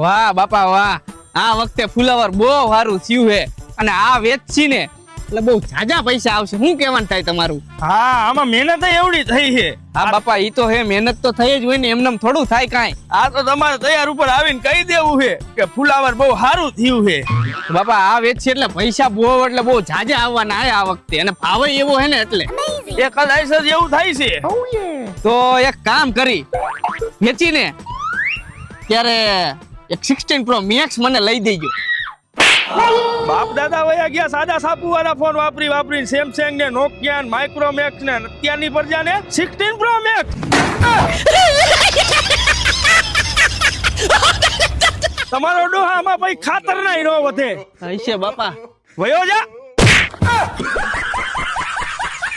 વાહ બાપા વાહ, આ વખતે ફુલાવર બહુ સારું થયું હે અને આ વેચી ને એટલે બહુ ઝાઝા પૈસા આવશે. શું કહેવાનું થાય તમારું? હા, આમાં મહેનત એવડી થઈ છે. હા બાપા, ઈ તો હે, મહેનત તો થઈ જ હોય ને, એમનેમ થોડું થાય કાંઈ. આ તો તમારે તૈયાર ઉપર આવીને કહી દેવું છે કે ફુલાવર બહુ સારું થયું છે. બાપા આ વેચી એટલે પૈસા બહુ એટલે બહુ ઝાઝા આવવાના હે આ વખતે, અને ભાવ એવો હે ને એટલે એ કદાચ જ એવું થાય છે. તો એક કામ કરી, વેચીને ત્યારે એક 16 Pro Max મને લઈ દેજો. બાપ દાદા વયા ગયા સાદા સાપુ વાળા ફોન વાપરીને સેમસંગ ને નોકિયા ને માઇક્રોમેક્સ ને અત્યારની પ્રજા ને 16 Pro Max. તમારો ડોહા આમાં ભાઈ ખાતર ના હીરો વધે હશે બાપા. વયો જા.